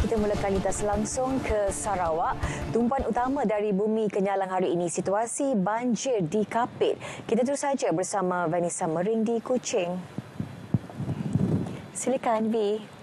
kita mulakan lintas langsung ke Sarawak. Tumpuan utama dari Bumi Kenyalang hari ini situasi banjir di Kapit. Kita terus saja bersama Vanessa Mering di Kuching. Silakan, Vi.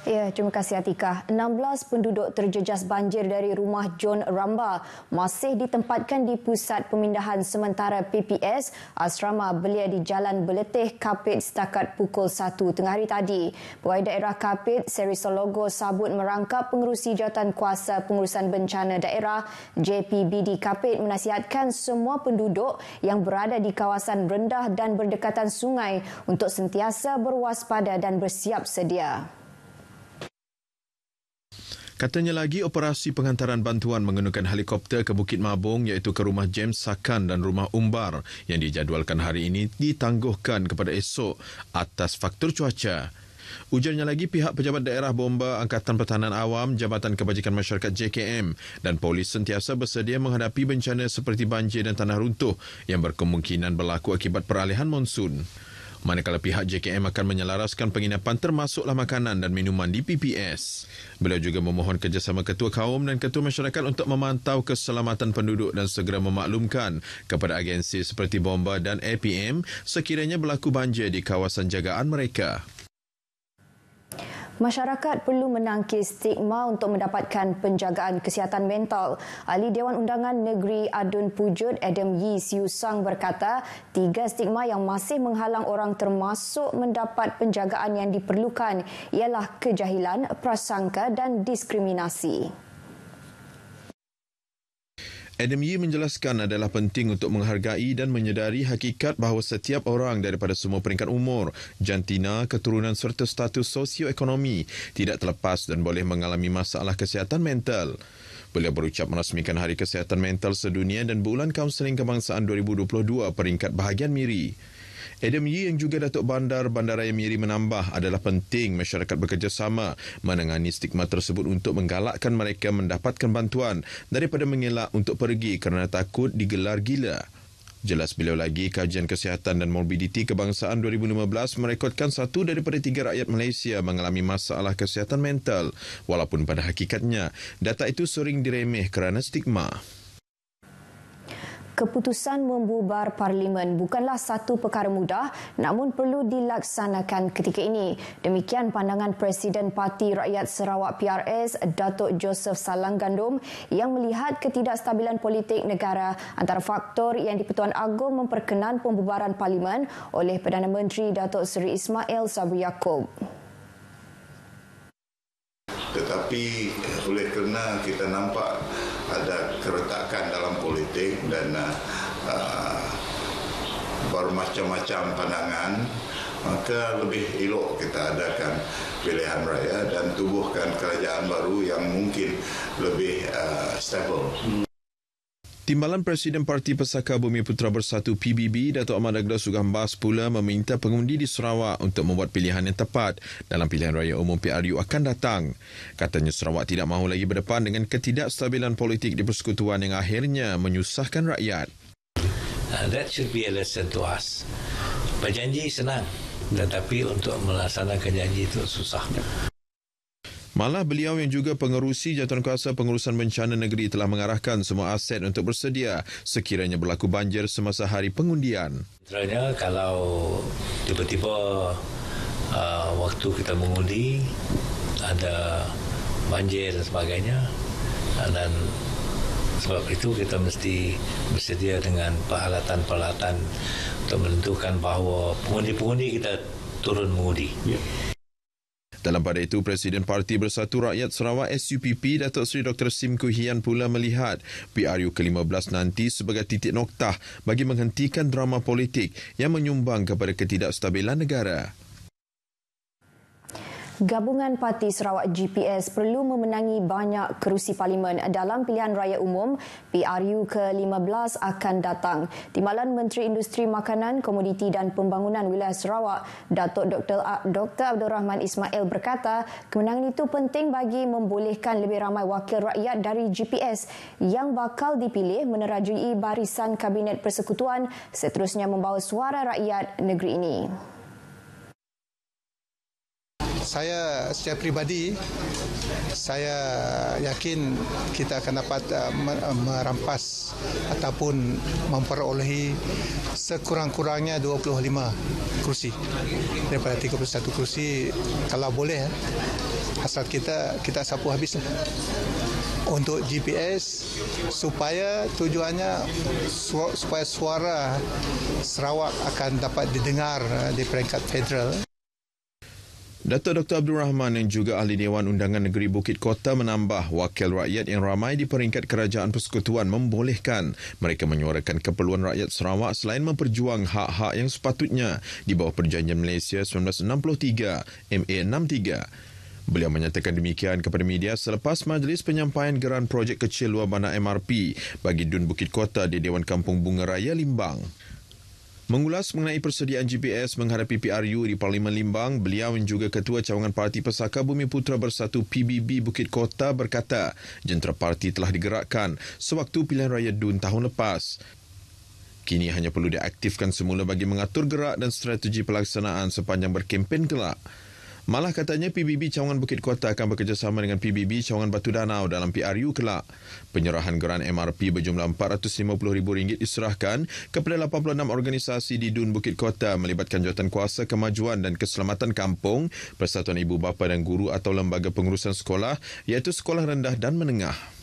Ya, terima kasih Atika. 16 penduduk terjejas banjir dari rumah John Ramba masih ditempatkan di pusat pemindahan sementara PPS Asrama Belia di Jalan Beletih, Kapit setakat pukul 1 tengah hari tadi. Pegawai Daerah Kapit, Seri Sologo Sabut merangkap pengerusi Jawatan Kuasa Pengurusan Bencana Daerah JPBD Kapit menasihatkan semua penduduk yang berada di kawasan rendah dan berdekatan sungai untuk sentiasa berwaspada dan bersiap sedia. Katanya lagi, operasi penghantaran bantuan menggunakan helikopter ke Bukit Mabung iaitu ke rumah James Sakan dan rumah Umbar yang dijadualkan hari ini ditangguhkan kepada esok atas faktor cuaca. Ujarnya lagi, pihak pejabat daerah bomba Angkatan Pertahanan Awam, Jabatan Kebajikan Masyarakat JKM dan polis sentiasa bersedia menghadapi bencana seperti banjir dan tanah runtuh yang berkemungkinan berlaku akibat peralihan monsun. Manakala pihak JKM akan menyelaraskan penginapan termasuklah makanan dan minuman di PPS. Beliau juga memohon kerjasama Ketua Kaum dan Ketua Masyarakat untuk memantau keselamatan penduduk dan segera memaklumkan kepada agensi seperti Bomba dan APM sekiranya berlaku banjir di kawasan jagaan mereka. Masyarakat perlu menangkis stigma untuk mendapatkan penjagaan kesihatan mental. Ahli Dewan Undangan Negeri Adun Pujut Adam Yee Siu Sang berkata, 3 stigma yang masih menghalang orang termasuk mendapat penjagaan yang diperlukan ialah kejahilan, prasangka dan diskriminasi. Adam Yee menjelaskan adalah penting untuk menghargai dan menyedari hakikat bahawa setiap orang daripada semua peringkat umur, jantina, keturunan serta status sosioekonomi tidak terlepas dan boleh mengalami masalah kesihatan mental. Beliau berucap merasmikan Hari Kesihatan Mental Sedunia dan Bulan Kaunseling Kebangsaan 2022 peringkat bahagian Miri. Adam Yee yang juga Datuk Bandar Bandaraya Miri menambah adalah penting masyarakat bekerjasama menangani stigma tersebut untuk menggalakkan mereka mendapatkan bantuan daripada mengelak untuk pergi kerana takut digelar gila. Jelas beliau lagi, kajian kesihatan dan morbiditi kebangsaan 2015 merekodkan 1 daripada 3 rakyat Malaysia mengalami masalah kesihatan mental walaupun pada hakikatnya data itu sering diremeh kerana stigma. Keputusan membubar Parlimen bukanlah satu perkara mudah namun perlu dilaksanakan ketika ini. Demikian pandangan Presiden Parti Rakyat Sarawak PRS Datuk Joseph Salang Gandum yang melihat ketidakstabilan politik negara antara faktor yang di-Pertuan Agong memperkenan pembubaran Parlimen oleh Perdana Menteri Datuk Seri Ismail Sabri Yaakob. Tetapi oleh kerana kita nampak ada keretakan dalam politik dan bermacam-macam pandangan, maka lebih elok kita adakan pilihan raya dan tubuhkan kerajaan baru yang mungkin lebih stabil. Timbalan Presiden Parti Pesaka Bumi Putera Bersatu PBB, Datuk Ahmad Agda Sugambas pula meminta pengundi di Sarawak untuk membuat pilihan yang tepat dalam pilihan raya umum PRU akan datang. Katanya Sarawak tidak mahu lagi berdepan dengan ketidakstabilan politik di persekutuan yang akhirnya menyusahkan rakyat. That should be a lesson to us. Berjanji senang, tetapi untuk melaksanakan janji itu susah. Malah beliau yang juga pengerusi Jawatankuasa Pengurusan Bencana Negeri telah mengarahkan semua aset untuk bersedia sekiranya berlaku banjir semasa hari pengundian. Sebenarnya kalau tiba-tiba waktu kita mengundi ada banjir dan sebagainya, dan sebab itu kita mesti bersedia dengan peralatan-peralatan untuk menentukan bahawa pengundi-pengundi kita turun mengundi. Yeah. Dalam pada itu, Presiden Parti Bersatu Rakyat Sarawak SUPP Datuk Seri Dr. Sim Kuhian pula melihat PRU ke-15 nanti sebagai titik noktah bagi menghentikan drama politik yang menyumbang kepada ketidakstabilan negara. Gabungan Parti Sarawak GPS perlu memenangi banyak kerusi Parlimen dalam pilihan raya umum PRU ke-15 akan datang. Timbalan Menteri Industri Makanan, Komoditi dan Pembangunan Wilayah Sarawak, Datuk Dr. Abdul Rahman Ismail berkata, kemenangan itu penting bagi membolehkan lebih ramai wakil rakyat dari GPS yang bakal dipilih menerajui barisan Kabinet Persekutuan seterusnya membawa suara rakyat negeri ini. Saya secara peribadi, saya yakin kita akan dapat merampas ataupun memperolehi sekurang-kurangnya 25 kursi daripada 31 kursi. Kalau boleh, asal kita sapu habis untuk GPS, supaya tujuannya supaya suara Sarawak akan dapat didengar di peringkat federal. Datuk Dr. Abdul Rahman yang juga Ahli Dewan Undangan Negeri Bukit Kota menambah wakil rakyat yang ramai di peringkat Kerajaan Persekutuan membolehkan mereka menyuarakan keperluan rakyat Sarawak selain memperjuang hak-hak yang sepatutnya di bawah Perjanjian Malaysia 1963 MA63. Beliau menyatakan demikian kepada media selepas majlis penyampaian geran projek kecil luar bandar MRP bagi Dun Bukit Kota di Dewan Kampung Bunga Raya Limbang. Mengulas mengenai persediaan GPS menghadapi PRU di Parlimen Limbang, beliau yang juga Ketua Cawangan Parti Pesaka Bumi Putera Bersatu PBB Bukit Kota berkata, jentera parti telah digerakkan sewaktu pilihan raya Dun tahun lepas. Kini hanya perlu diaktifkan semula bagi mengatur gerak dan strategi pelaksanaan sepanjang berkempen kelak. Malah katanya PBB Cawangan Bukit Kota akan bekerjasama dengan PBB Cawangan Batu Danau dalam PRU kelak. Penyerahan geran MRP berjumlah RM450,000 diserahkan kepada 86 organisasi di Dun Bukit Kota melibatkan Jawatan Kuasa Kemajuan dan Keselamatan Kampung, Persatuan Ibu Bapa dan Guru atau Lembaga Pengurusan Sekolah iaitu Sekolah Rendah dan Menengah.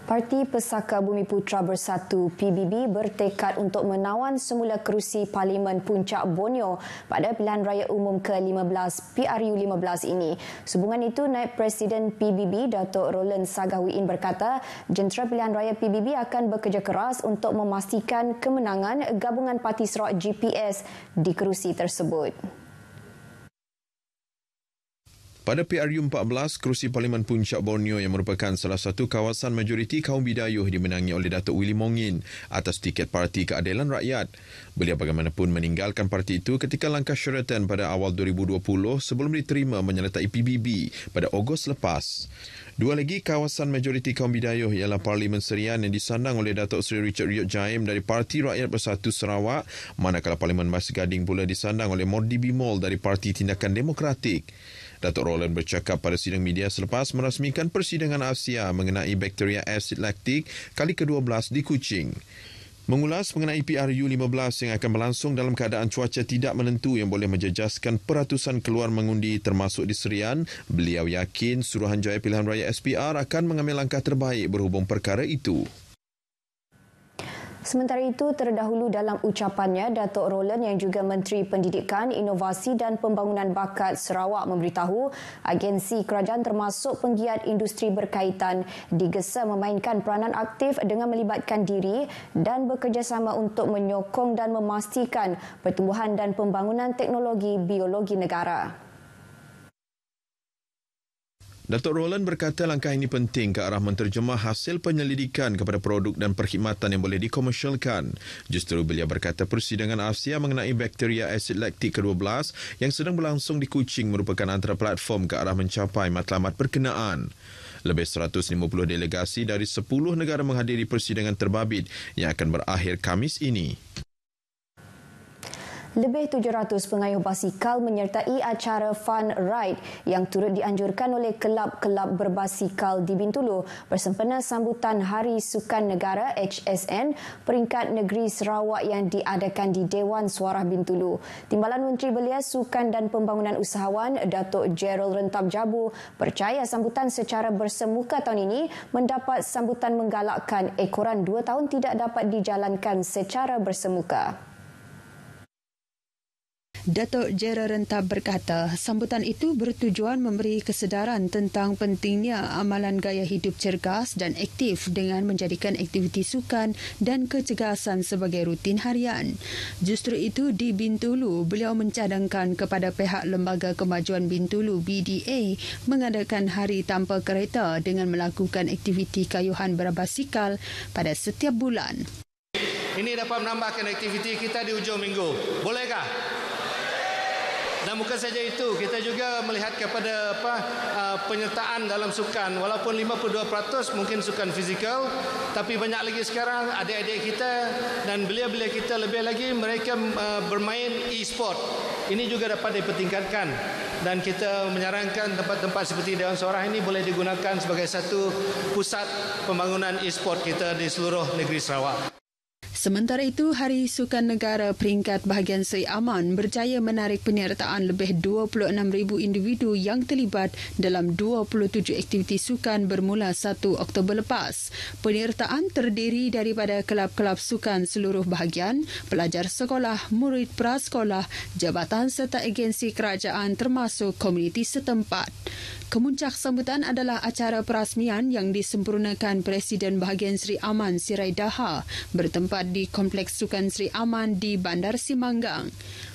Parti Pesaka Bumi Putera Bersatu PBB bertekad untuk menawan semula kerusi Parlimen Puncak Borneo pada pilihan raya umum ke-15 PRU 15 ini. Sehubungan itu, Naib Presiden PBB Datuk Roland Sagahwiin berkata, jentera pilihan raya PBB akan bekerja keras untuk memastikan kemenangan gabungan Parti Sarawak GPS di kerusi tersebut. Pada PRU 14, kerusi Parlimen Puncak Borneo yang merupakan salah satu kawasan majoriti kaum Bidayuh dimenangi oleh Datuk Willy Mongin atas tiket Parti Keadilan Rakyat. Beliau bagaimanapun meninggalkan parti itu ketika langkah Sheraton pada awal 2020 sebelum diterima menyertai PBB pada Ogos lepas. Dua lagi kawasan majoriti kaum Bidayuh ialah Parlimen Serian yang disandang oleh Datuk Seri Richard Riot Jaim dari Parti Rakyat Bersatu Sarawak, manakala Parlimen Mas Gading pula disandang oleh Mordi Bimol dari Parti Tindakan Demokratik. Datuk Roland bercakap pada sidang media selepas merasmikan persidangan Asia mengenai bakteria asid laktik kali ke-12 di Kuching. Mengulas mengenai PRU 15 yang akan berlangsung dalam keadaan cuaca tidak menentu yang boleh menjejaskan peratusan keluar mengundi termasuk di Serian, beliau yakin Suruhanjaya Pilihan Raya SPR akan mengambil langkah terbaik berhubung perkara itu. Sementara itu, terdahulu dalam ucapannya, Datuk Roland yang juga Menteri Pendidikan, Inovasi dan Pembangunan Bakat Sarawak memberitahu agensi kerajaan termasuk penggiat industri berkaitan digesa memainkan peranan aktif dengan melibatkan diri dan bekerjasama untuk menyokong dan memastikan pertumbuhan dan pembangunan teknologi biologi negara. Datuk Roland berkata langkah ini penting ke arah menterjemah hasil penyelidikan kepada produk dan perkhidmatan yang boleh dikomersialkan. Justru beliau berkata persidangan Asia mengenai bakteria asid laktik ke-12 yang sedang berlangsung di Kuching merupakan antara platform ke arah mencapai matlamat berkenaan. Lebih 150 delegasi dari 10 negara menghadiri persidangan terbabit yang akan berakhir Khamis ini. Lebih 700 pengayuh basikal menyertai acara Fun Ride yang turut dianjurkan oleh kelab-kelab berbasikal di Bintulu bersempena sambutan Hari Sukan Negara HSN peringkat negeri Sarawak yang diadakan di Dewan Suara Bintulu. Timbalan Menteri Belia Sukan dan Pembangunan Usahawan Datuk Gerald Rentab Jabu percaya sambutan secara bersemuka tahun ini mendapat sambutan menggalakkan ekoran 2 tahun tidak dapat dijalankan secara bersemuka. Datuk Gerald Rentab berkata, sambutan itu bertujuan memberi kesedaran tentang pentingnya amalan gaya hidup cergas dan aktif dengan menjadikan aktiviti sukan dan kecergasan sebagai rutin harian. Justru itu di Bintulu, beliau mencadangkan kepada pihak Lembaga Kemajuan Bintulu BDA mengadakan hari tanpa kereta dengan melakukan aktiviti kayuhan berbasikal pada setiap bulan. Ini dapat menambahkan aktiviti kita di hujung minggu. Bolehkah? Dan bukan saja itu, kita juga melihat kepada penyertaan dalam sukan. Walaupun 52% mungkin sukan fizikal, tapi banyak lagi sekarang adik-adik kita dan belia-belia kita lebih lagi mereka bermain e-sport. ini juga dapat dipertingkatkan dan kita menyarankan tempat-tempat seperti Dewan Sorah ini boleh digunakan sebagai satu pusat pembangunan e-sport kita di seluruh negeri Sarawak. Sementara itu, Hari Sukan Negara peringkat bahagian Seri Aman berjaya menarik penyertaan lebih 26,000 individu yang terlibat dalam 27 aktiviti sukan bermula 1 Oktober lepas. Penyertaan terdiri daripada kelab-kelab sukan seluruh bahagian, pelajar sekolah, murid prasekolah, jabatan serta agensi kerajaan termasuk komuniti setempat. Kemuncak sambutan adalah acara perasmian yang disempurnakan Presiden Bahagian Seri Aman Sirai Daha bertempat di Kompleks Sukan Seri Aman di Bandar Simanggang.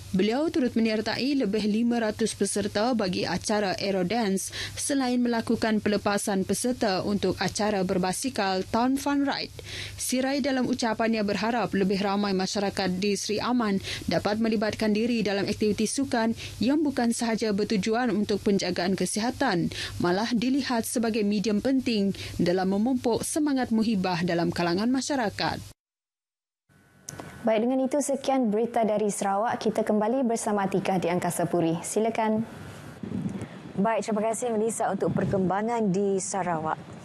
Beliau turut menyertai lebih 500 peserta bagi acara Aerodance selain melakukan pelepasan peserta untuk acara berbasikal Town Fun Ride. Sirai dalam ucapannya berharap lebih ramai masyarakat di Seri Aman dapat melibatkan diri dalam aktiviti sukan yang bukan sahaja bertujuan untuk penjagaan kesihatan, malah dilihat sebagai medium penting dalam memupuk semangat muhibah dalam kalangan masyarakat. Baik, dengan itu sekian berita dari Sarawak. Kita kembali bersama Atikah di Angkasa Puri. Silakan. Baik, terima kasih Melissa untuk perkembangan di Sarawak.